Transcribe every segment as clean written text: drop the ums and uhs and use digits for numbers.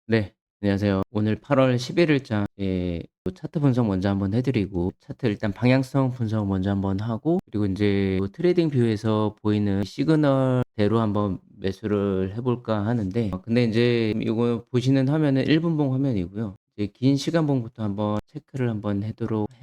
네. 안녕하세요. 오늘 8월 11일자 차트 분석 먼저 한번 해 드리고 차트 일단 방향성 분석 먼저 한번 하고 그리고 인제 트레이딩 뷰에서 보이는 시그널대로 한번 매수를 해 볼까 하는데 근데 인제 요거 보시는 화면은 1 분봉 화면이고요. 이제 긴 시간봉부터 한번 체크를 한번 해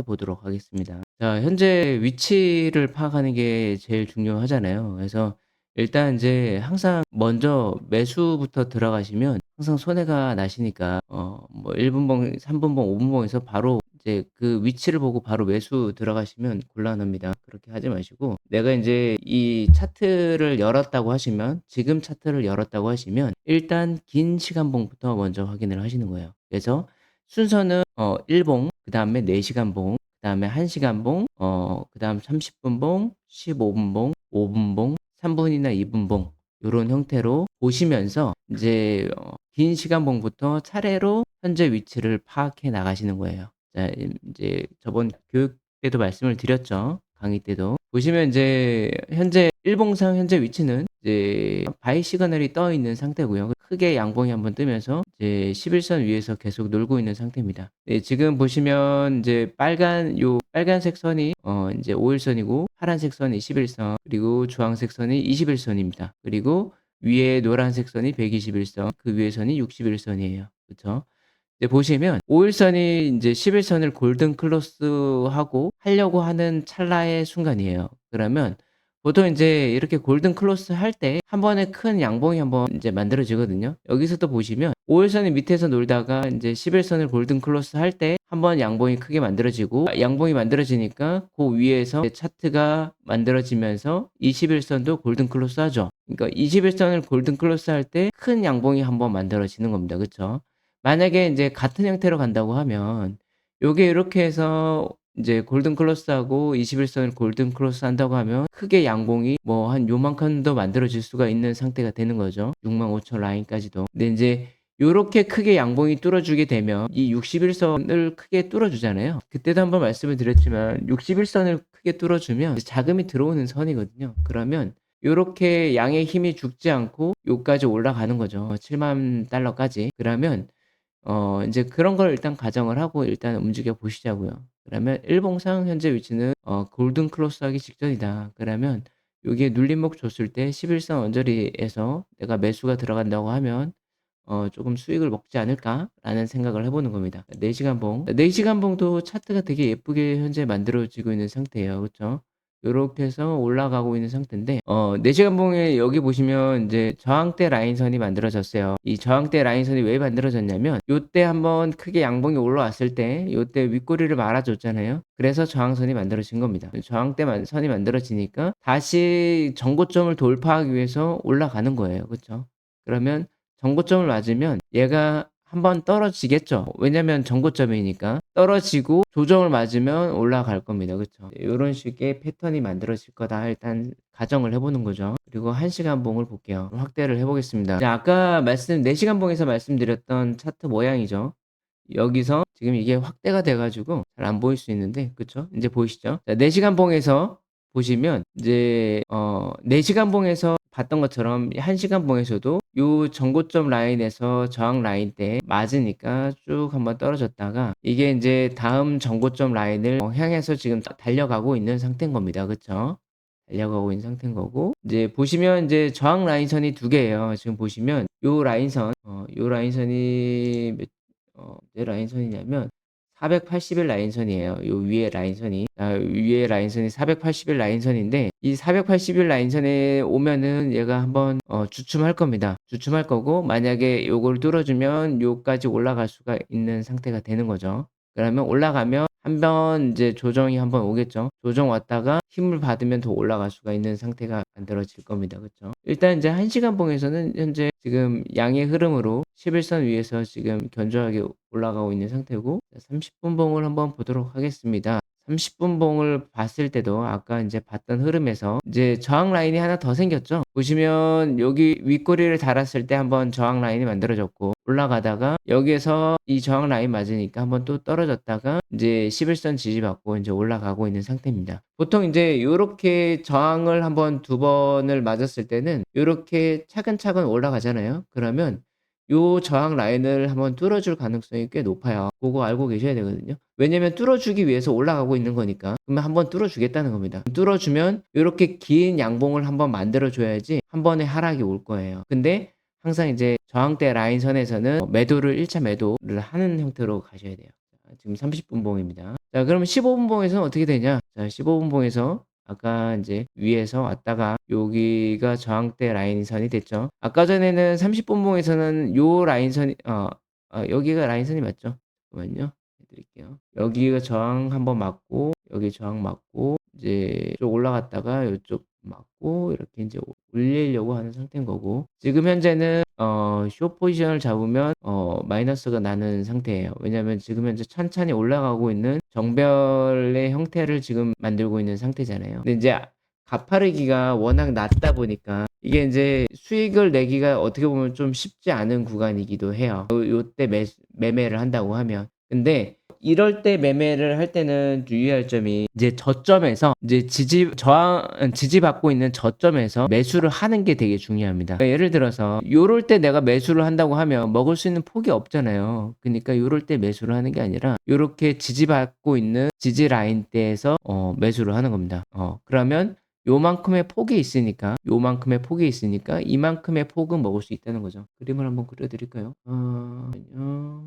보도록 하겠습니다. 자 현재 위치를 파악하는 게 제일 중요하잖아요. 그래서 일단 인제 항상 먼저 매수부터 들어가시면 항상 손해가 나시니까 뭐 1 분봉, 3 분봉, 5 분봉에서 바로 이제 그 위치를 보고 바로 매수 들어가시면 곤란합니다. 그렇게 하지 마시고 내가 인제 이 차트를 열었다고 하시면 지금 차트를 열었다고 하시면 일단 긴 시간봉부터 먼저 확인을 하시는 거예요. 그래서 순서는 1 봉, 그다음에 4 시간봉, 그다음에 1 시간봉, 그다음 30 분봉, 15 분봉, 5 분봉, 3 분이나 2 분봉 요런 형태로 보시면서 인제 긴 시간봉부터 차례로 현재 위치를 파악해 나가시는 거예요. 자 인제 저번 교육 때도 말씀을 드렸죠, 강의 때도. 보시면 인제 현재 일봉상 현재 위치는 이제 바이 시그널이 떠 있는 상태고요. 크게 양봉이 한번 뜨면서 이제 11선 위에서 계속 놀고 있는 상태입니다. 네 지금 보시면 인제 빨간색 선이 인제 5 일선이고 파란색 선이 11선 그리고 주황색 선이 21선입니다. 그리고 위에 노란색 선이 121선 그 위에 선이 61선이에요. 그쵸? 이제 보시면 5 일선이 인제 11 선을 골든 클로스하고 하려고 하는 찰나의 순간이에요. 그러면 보통 인제 이렇게 골든 클로스 할 때 한 번에 큰 양봉이 한번 인제 만들어지거든요. 여기서도 보시면 5 일선이 밑에서 놀다가 인제 11 선을 골든 클로스 할 때 한 번 양봉이 크게 만들어지고 양봉이 만들어지니까 고 위에서 이제 차트가 만들어지면서 21 선도 골든 클로스 하죠. 그러니까 21 선을 골든 클로스 할 때 큰 양봉이 한번 만들어지는 겁니다. 그쵸? 만약에 인제 같은 형태로 간다고 하면 요게 요렇게 해서 인제 골든 클로스하고 21 선을 골든 클로스 한다고 하면 크게 양봉이 뭐 한 요만큼도 만들어질 수가 있는 상태가 되는 거죠. 65,000 라인까지도. 근데 인제 요렇게 크게 양봉이 뚫어주게 되면 이 61 선을 크게 뚫어주잖아요. 그때도 한번 말씀을 드렸지만 61 선을 크게 뚫어주면 이제 자금이 들어오는 선이거든요. 그러면 요렇게 양의 힘이 죽지 않고 요까지 올라가는 거죠. 70,000 달러까지. 그러면 인제 그런 걸 일단 가정을 하고 일단 움직여 보시자고요. 그러면 일봉상 현재 위치는 골든 크로스하기 직전이다. 그러면 요게 눌림목 줬을 때 11선 언저리에서 내가 매수가 들어간다고 하면 '조금 수익을 먹지 않을까?'라는 생각을 해 보는 겁니다. 4 시간봉. 4 시간봉도 차트가 되게 예쁘게 현재 만들어지고 있는 상태예요. 그쵸? 요렇게 해서 올라가고 있는 상태인데 4 시간봉에 여기 보시면 인제 저항대 라인선이 만들어졌어요. 이 저항대 라인선이 왜 만들어졌냐면 요때 한번 크게 양봉이 올라왔을 때 요때 윗꼬리를 말아 줬잖아요. 그래서 저항선이 만들어진 겁니다. 저항대 선이 만들어지니까 다시 전고점을 돌파하기 위해서 올라가는 거예요. 그쵸? 그러면 전고점을 맞으면 얘가 한번 떨어지겠죠. 왜냐면 전고점이니까. 떨어지고 조정을 맞으면 올라갈 겁니다. 그쵸. 요런 식의 패턴이 만들어질 거다 일단 가정을 해 보는 거죠. 그리고 1 시간봉을 볼게요. 확대를 해 보겠습니다. 자 아까 4 시간봉에서 말씀드렸던 차트 모양이죠. 여기서 지금 이게 확대가 돼 가지고 잘 안 보일 수 있는데 그쵸? 인제 보이시죠? 자 4 시간봉에서 보시면 이제 4 시간봉에서 봤던 것처럼 1 시간봉에서도 요 전고점 라인에서 저항 라인 때 맞으니까 쭉 한번 떨어졌다가 이게 인제 다음 전고점 라인을 향해서 지금 달려가고 있는 상태인 겁니다. 그쵸? 달려가고 있는 상태인 거고 이제 보시면 인제 저항 라인선이 2 개예요. 지금 보시면 요 라인선 요 라인선이 몇 라인선이냐면 480일 라인선이에요. 요 위에 라인선이. 위에 라인선이 480일 라인선인데 이 480일 라인선에 오면은 얘가 한번 주춤할 겁니다. 주춤할 거고 만약에 요걸 뚫어주면 요까지 올라갈 수가 있는 상태가 되는 거죠. 그러면 올라가면 한 번 인제 조정이 한번 오겠죠. 조정 왔다가 힘을 받으면 더 올라갈 수가 있는 상태가 만들어질 겁니다. 그쵸? 일단 인제 1 시간봉에서는 현재 지금 양의 흐름으로 11선 위에서 지금 견조하게 올라가고 있는 상태고 30 분봉을 한번 보도록 하겠습니다. 30 분봉을 봤을 때도 아까 인제 봤던 흐름에서 이제 저항 라인이 하나 더 생겼죠. 보시면 여기 윗꼬리를 달았을 때 한번 저항 라인이 만들어졌고 올라가다가 여기에서 이 저항 라인 맞으니까 한번 또 떨어졌다가 인제 11선 지지받고 인제 올라가고 있는 상태입니다. 보통 인제 요렇게 저항을 한번 2 번을 맞았을 때는 요렇게 차근차근 올라가잖아요. 그러면 요 저항 라인을 한번 뚫어줄 가능성이 꽤 높아요. 고거 알고 계셔야 되거든요. 왜냐면 뚫어주기 위해서 올라가고 있는 거니까. 그러면 한번 뚫어주겠다는 겁니다. 뚫어주면 요렇게 긴 양봉을 한번 만들어 줘야지 한 번에 하락이 올 거예요. 근데 항상 이제 저항대 라인선에서는 매도를 1차 매도를 하는 형태로 가셔야 돼요. 지금 30분 봉입니다. 자, 그러면 15분 봉에서는 어떻게 되냐? 자, 15분 봉에서 아까 이제 위에서 왔다가 여기가 저항대 라인선이 됐죠. 아까 전에는 30분 봉에서는 요 라인선이 여기가 라인선이 맞죠? 잠깐만요. 해드릴게요. 여기가 저항 한번 맞고 여기 저항 맞고 이제 쭉 올라갔다가 요쪽 맞고 이렇게 이제 올리려고 하는 상태인 거고 지금 현재는 숏 포지션을 잡으면 마이너스가 나는 상태예요. 왜냐하면 지금 현재 천천히 올라가고 있는 정별의 형태를 지금 만들고 있는 상태잖아요. 근데 이제 가파르기가 워낙 낮다 보니까 이게 이제 수익을 내기가 어떻게 보면 좀 쉽지 않은 구간이기도 해요. 요때 매매를 한다고 하면. 근데 이럴 때 매매를 할 때는 유의할 점이 이제 저점에서 이제 지지받고 있는 저점에서 매수를 하는 게 되게 중요합니다. 그러니까 예를 들어서 요럴 때 내가 매수를 한다고 하면 먹을 수 있는 폭이 없잖아요. 그러니까 요럴 때 매수를 하는 게 아니라 요렇게 지지받고 있는 지지 라인대에서 매수를 하는 겁니다. 그러면 요만큼의 폭이 있으니까 이만큼의 폭은 먹을 수 있다는 거죠. 그림을 한번 그려 드릴까요?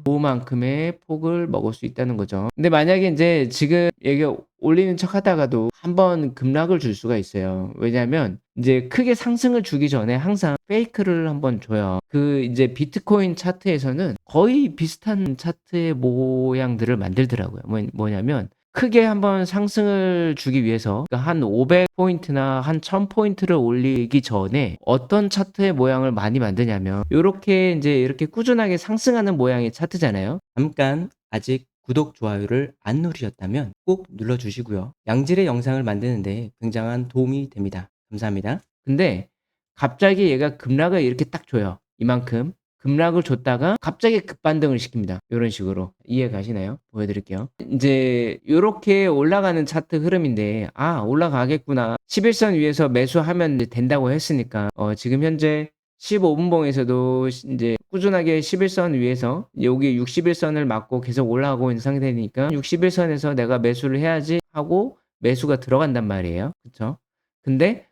요만큼의 폭을 먹을 수 있다는 거죠. 근데 만약에 이제 지금 얘가 올리는 척 하다가도 한번 급락을 줄 수가 있어요. 왜냐면 이제 크게 상승을 주기 전에 항상 페이크를 한번 줘요. 그 이제 비트코인 차트에서는 거의 비슷한 차트의 모양들을 만들더라고요. 뭐냐면 크게 한번 상승을 주기 위해서 그러니까 한 500포인트나 한 1000포인트를 올리기 전에 어떤 차트의 모양을 많이 만드냐면 요렇게 이제 이렇게 꾸준하게 상승하는 모양의 차트잖아요. 잠깐 아직 구독, 좋아요를 안 누르셨다면 꼭 눌러주시고요. 양질의 영상을 만드는데 굉장한 도움이 됩니다. 감사합니다. 근데 갑자기 얘가 급락을 이렇게 딱 줘요. 이만큼. 급락을 줬다가 갑자기 급반등을 시킵니다. 요런 식으로. 이해 가시나요? 보여드릴게요. 이제 요렇게 올라가는 차트 흐름인데 올라가겠구나. 11선 위에서 매수하면 이제 된다고 했으니까 지금 현재 15분 봉에서도 이제 꾸준하게 11선 위에서 여기 61선을 맞고 계속 올라가고 있는 상태니까 61선에서 내가 매수를 해야지 하고 매수가 들어간단 말이에요. 그쵸? 근데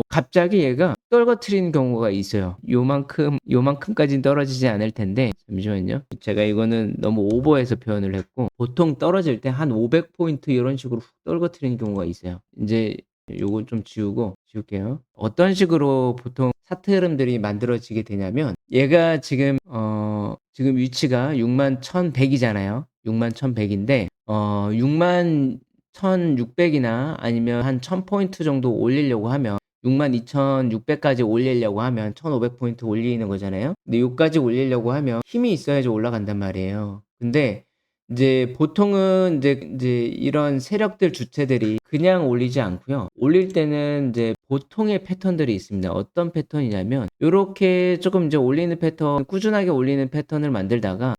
갑자기 얘가 떨어뜨리는 경우가 있어요. 요만큼까지는 떨어지지 않을 텐데 잠시만요. 제가 이거는 너무 오버해서 표현을 했고 보통 떨어질 때 한 500포인트 이런 식으로 훅 떨어뜨리는 경우가 있어요. 인제 요건 좀 지울게요. 어떤 식으로 보통 차트 흐름들이 만들어지게 되냐면 얘가 지금 지금 위치가 61,100 이잖아요. 61,100 인데 61,600 이나 아니면 한 1000포인트 정도 올리려고 하면 62,600까지 올리려고 하면 1,500포인트 올리는 거잖아요. 근데 요까지 올리려고 하면 힘이 있어야지 올라간단 말이에요. 근데 이제 보통은 이제 이런 세력들 주체들이 그냥 올리지 않고요. 올릴 때는 이제 보통의 패턴들이 있습니다. 어떤 패턴이냐면 요렇게 조금 이제 올리는 패턴, 꾸준하게 올리는 패턴을 만들다가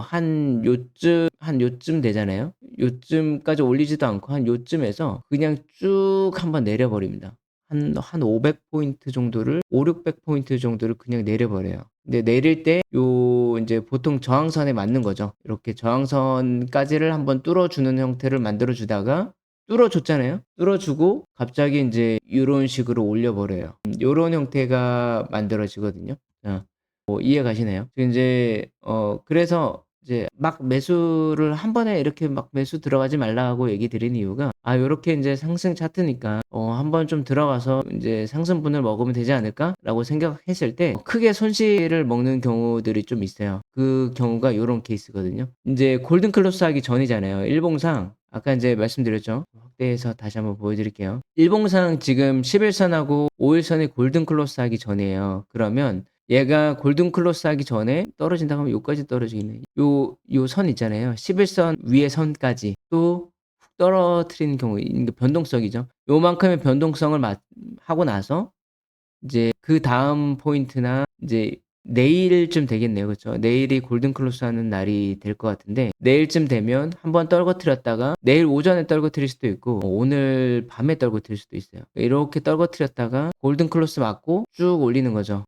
한 요쯤 되잖아요. 요쯤까지 올리지도 않고 한 요쯤에서 그냥 쭉 한번 내려 버립니다. 한 500포인트 정도를 500-600포인트 정도를 그냥 내려 버려요. 근데 내릴 때 요 인제 보통 저항선에 맞는 거죠. 이렇게 저항선까지를 한번 뚫어 주는 형태를 만들어 주다가 뚫어 줬잖아요. 뚫어 주고 갑자기 인제 요런 식으로 올려 버려요. 요런 형태가 만들어지거든요. 이해 가시나요? 인제 그래서 이제 막 매수를 한 번에 이렇게 막 매수 들어가지 말라고 얘기 드린 이유가 요렇게 인제 상승 차트니까 '한번 좀 들어가서 인제 상승분을 먹으면 되지 않을까?'라고 생각했을 때 크게 손실을 먹는 경우들이 좀 있어요. 그 경우가 요런 케이스거든요. 인제 골든 클로스 하기 전이잖아요. 일봉상 아까 인제 말씀드렸죠. 확대해서 다시 한번 보여 드릴게요. 일봉상 지금 11선하고 5일선이 골든 클로스 하기 전이에요. 그러면 얘가 골든 클로스 하기 전에 떨어진다고 하면 요까지 떨어지겠네. 요 선 있잖아요. 11선 위의 선까지 또 훅 떨어뜨리는 경우 이게 변동성이죠. 요만큼의 변동성을 하고 나서 이제 그다음 포인트나 이제 내일쯤 되겠네요. 그쵸? 내일이 골든 클로스 하는 날이 될 것 같은데 내일쯤 되면 한번 떨궈뜨렸다가 내일 오전에 떨궈뜨릴 수도 있고 오늘 밤에 떨궈뜨릴 수도 있어요. 이렇게 떨궈뜨렸다가 골든 클로스 맞고 쭉 올리는 거죠.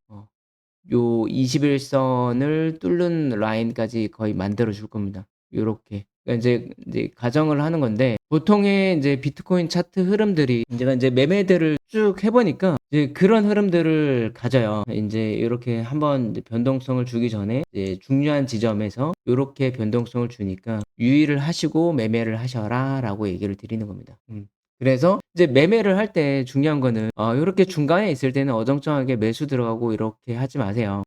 요 21선을 뚫는 라인까지 거의 만들어 줄 겁니다. 요렇게. 그러니까 인제 가정을 하는 건데 보통의 인제 비트코인 차트 흐름들이 제가 인제 매매들을 쭉 해 보니까 이제 그런 흐름들을 가져요. 인제 요렇게 한번 이제 변동성을 주기 전에 이제 중요한 지점에서 요렇게 변동성을 주니까 "유의를 하시고 매매를 하셔라."라고 얘기를 드리는 겁니다. 그래서 이제 매매를 할 때 중요한 거는 요렇게 중간에 있을 때는 어정쩡하게 매수 들어가고 이렇게 하지 마세요.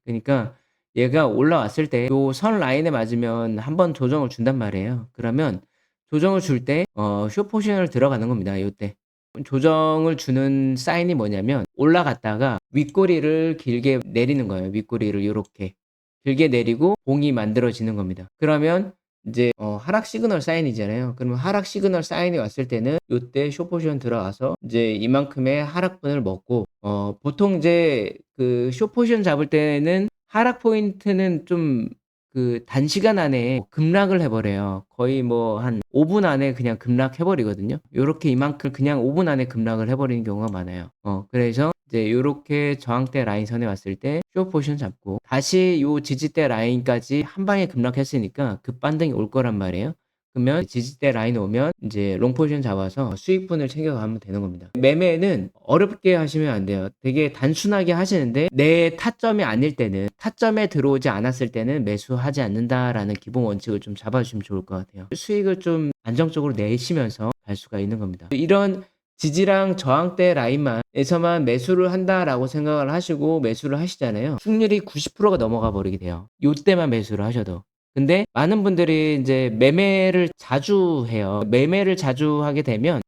그니까 얘가 올라왔을 때 요 선 라인에 맞으면 한번 조정을 준단 말이에요. 그러면 조정을 줄 때 숏 포지션을 들어가는 겁니다 요때. 조정을 주는 사인이 뭐냐면 올라갔다가 윗꼬리를 길게 내리는 거예요. 윗꼬리를 요렇게 길게 내리고 봉이 만들어지는 겁니다. 그러면 인제 하락 시그널 사인이잖아요. 그러면 하락 시그널 사인이 왔을 때는 요때 숏 포지션 들어가서 인제 이만큼의 하락분을 먹고 보통 인제 그 숏 포지션 잡을 때는 하락 포인트는 좀 그 단시간 안에 급락을 해 버려요. 거의 뭐 한 5분 안에 그냥 급락해 버리거든요. 요렇게 이만큼 그냥 5분 안에 급락을 해 버리는 경우가 많아요. 그래서 이제 요렇게 저항대 라인선에 왔을 때 숏 포지션 잡고 다시 요 지지대 라인까지 한 방에 급락했으니까 급반등이 올 거란 말이에요. 그러면 지지대 라인 오면 인제 롱 포지션 잡아서 수익분을 챙겨가면 되는 겁니다. 매매는 어렵게 하시면 안 돼요. 되게 단순하게 하시는데 내 타점이 아닐 때는 '타점에 들어오지 않았을 때는 매수하지 않는다.'라는 기본 원칙을 좀 잡아 주시면 좋을 것 같아요. 수익을 좀 안정적으로 내시면서 갈 수가 있는 겁니다. 이런 지지랑 저항대 라인만 에서만 '매수를 한다.'라고 생각을 하시고 매수를 하시잖아요. 수익률이 90%가 넘어가 버리게 돼요, 요때만 매수를 하셔도. 근데 많은 분들이 인제 매매를 자주 해요. 매매를 자주 하게 되면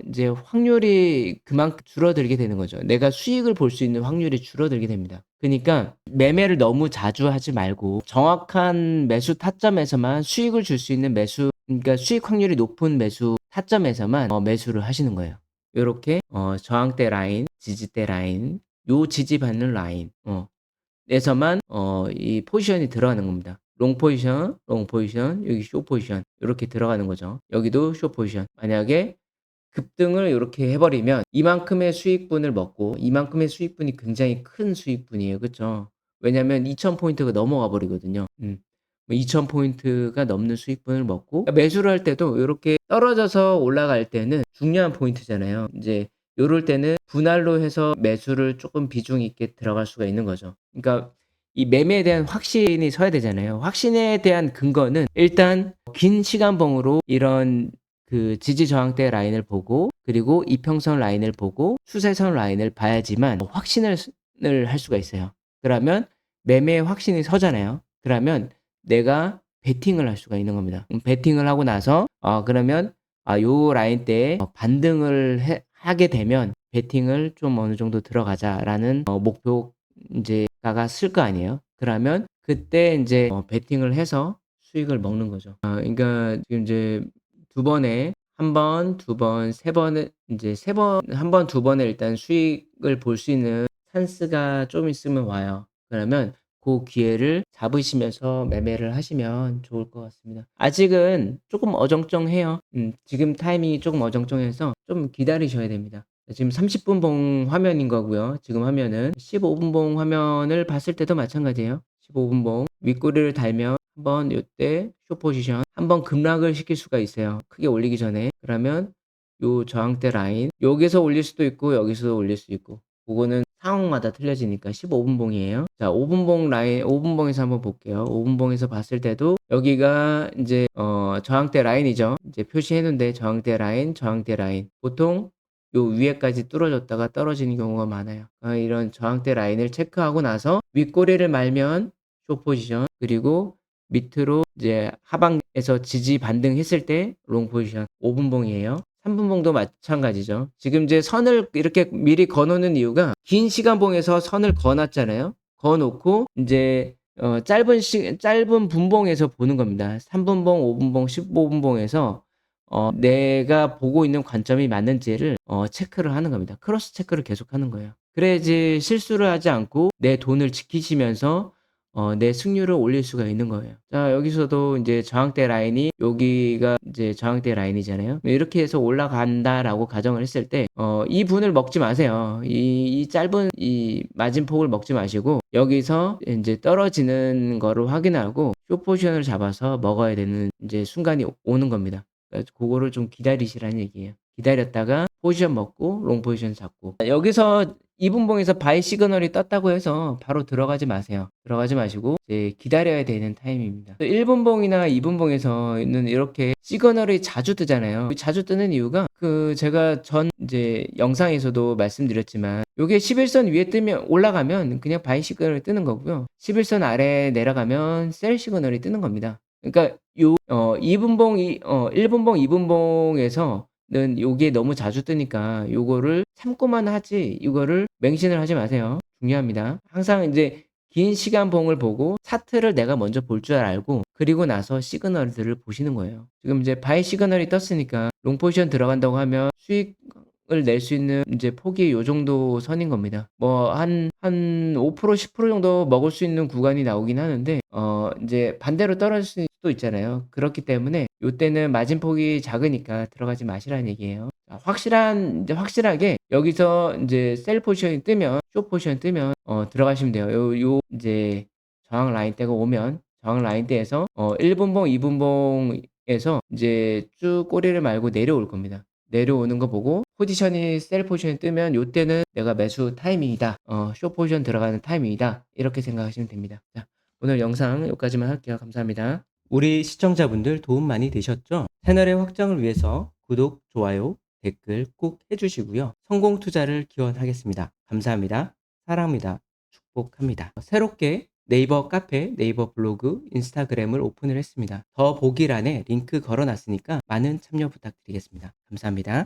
인제 확률이 그만큼 줄어들게 되는 거죠. 내가 수익을 볼 수 있는 확률이 줄어들게 됩니다. 그니까 매매를 너무 자주 하지 말고 정확한 매수 타점에서만 수익을 줄 수 있는 매수, 그러니까 수익 확률이 높은 매수 타점에서만 매수를 하시는 거예요. 요렇게 저항대 라인, 지지대 라인, 요 지지받는 라인 에서만 이 포지션이 들어가는 겁니다. 롱 포지션, 롱 포지션, 여기 숏 포지션 요렇게 들어가는 거죠. 여기도 숏 포지션. 만약에 급등을 요렇게 해 버리면 이만큼의 수익분을 먹고, 이만큼의 수익분이 굉장히 큰 수익분이에요. 그쵸? 왜냐면 2,000 포인트가 넘어가 버리거든요. 뭐 2,000 포인트가 넘는 수익분을 먹고, 그러니까 매수를 할 때도 요렇게 떨어져서 올라갈 때는 중요한 포인트잖아요. 인제 요럴 때는 분할로 해서 매수를 쪼끔 비중 있게 들어갈 수가 있는 거죠. 그러니까 이 매매에 대한 확신이 서야 되잖아요. 확신에 대한 근거는 일단 긴 시간봉으로 이런 그 지지 저항대 라인을 보고, 그리고 이평선 라인을 보고 추세선 라인을 봐야지만 확신을 을 할 수가 있어요. 그러면 매매의 확신이 서잖아요. 그러면 내가 베팅을 할 수가 있는 겁니다. 베팅을 하고 나서 그러면 요 라인대에 반등을 하게 되면 '베팅을 좀 어느 정도 들어가자.'라는 목표 인제가가 쓸 거 아니에요. 그러면 그때 인제 베팅을 해서 수익을 먹는 거죠. 그러니까 지금 이제 두 번에 한 번, 두 번, 세 번을 인제 세 번, 한 번, 두 번에 일단 수익을 볼 수 있는 찬스가 좀 있으면 와요. 그러면 고 기회를 잡으시면서 매매를 하시면 좋을 것 같습니다. 아직은 쪼끔 어정쩡해요. 지금 타이밍이 쪼금 어정쩡해서 좀 기다리셔야 됩니다. 지금 30분 봉 화면인 거고요. 지금 화면은 15분 봉 화면을 봤을 때도 마찬가지예요. 15분 봉 윗꼬리를 달면 한번 요때 숏 포지션 한번 급락을 시킬 수가 있어요, 크게 올리기 전에. 그러면 요 저항대 라인 여기서 올릴 수도 있고 여기서 올릴 수 있고, 고거는 상황마다 틀려지니까 15분 봉이에요. 자, 5분 봉 라인, 5분 봉에서 한번 볼게요. 5분 봉에서 봤을 때도 여기가 인제 저항대 라인이죠. 이제 표시해 놓은 데 저항대 라인, 저항대 라인. 보통 요 위에까지 뚫어졌다가 떨어지는 경우가 많아요. 이런 저항대 라인을 체크하고 나서 윗꼬리를 말면 숏 포지션, 그리고 밑으로 이제 하방에서 지지 반등했을 때 롱 포지션. 5분 봉이에요. 3분 봉도 마찬가지죠. 지금 이제 선을 이렇게 미리 그어 놓는 이유가 긴 시간 봉에서 선을 그어 놨잖아요. 그어 놓고 인제 짧은 분봉에서 보는 겁니다. 3분 봉, 5분 봉, 15분 봉에서 내가 보고 있는 관점이 맞는지를 체크를 하는 겁니다. 크로스 체크를 계속하는 거예요. 그래야지 실수를 하지 않고 내 돈을 지키시면서 내 승률을 올릴 수가 있는 거예요. 자, 여기서도 인제 저항대 라인이 여기가 이제 저항대 라인이잖아요. 이렇게 해서 올라간다라고 가정을 했을 때 이 분을 먹지 마세요. 이 짧은 이 마진폭을 먹지 마시고 여기서 인제 떨어지는 거를 확인하고 숏 포지션을 잡아서 먹어야 되는 인제 순간이 오는 겁니다. 그러니까 고거를 좀 기다리시라는 얘기예요. 기다렸다가 포지션 먹고 롱 포지션 잡고. 여기서 2 분봉에서 바이 시그널이 떴다고 해서 바로 들어가지 마세요. 들어가지 마시고 이제 기다려야 되는 타임입니다. 1 분봉이나 2 분봉에서는 이렇게 시그널이 자주 뜨잖아요. 자주 뜨는 이유가 제가 전 인제 영상에서도 말씀드렸지만 요게 11선 위에 뜨면 올라가면 그냥 바이 시그널이 뜨는 거고요. 11선 아래에 내려가면 셀 시그널이 뜨는 겁니다. 그러니까 2 분봉 1 분봉, 2 분봉에서는 요게 너무 자주 뜨니까 요거를 참고만 하지 이거를 맹신을 하지 마세요. 중요합니다. 항상 인제 긴 시간 봉을 보고 차트를 내가 먼저 볼 줄 알고 그리고 나서 시그널들을 보시는 거예요. 지금 이제 바이 시그널이 떴으니까 롱 포지션 들어간다고 하면 수익을 낼 수 있는 인제 폭이 요 정도 선인 겁니다. 뭐 한 5% 10% 정도 먹을 수 있는 구간이 나오긴 하는데 인제 반대로 떨어질 수도 있잖아요. 그렇기 때문에 요때는 마진폭이 작으니까 들어가지 마시라는 얘기예요. 자, 확실하게 여기서 인제 셀 포지션이 뜨면 숏 포지션이 뜨면 들어가시면 돼요. 인제 저항 라인대가 오면 저항 라인대에서 1 분봉, 2 분봉에서 인제 쭉 꼬리를 말고 내려올 겁니다. 내려오는 거 보고 포지션이 셀 포지션이 뜨면 요때는 '내가 매수 타이밍이다. 숏 포지션 들어가는 타이밍이다.' 이렇게 생각하시면 됩니다. 자, 오늘 영상 여기까지만 할게요. 감사합니다. 우리 시청자분들 도움 많이 되셨죠? 채널의 확장을 위해서 구독, 좋아요, 댓글 꼭 해 주시고요. 성공 투자를 기원하겠습니다. 감사합니다. 사랑합니다. 축복합니다. 새롭게 네이버 카페, 네이버 블로그, 인스타그램을 오픈을 했습니다. 더 보기란에 링크 걸어 놨으니까 많은 참여 부탁드리겠습니다. 감사합니다.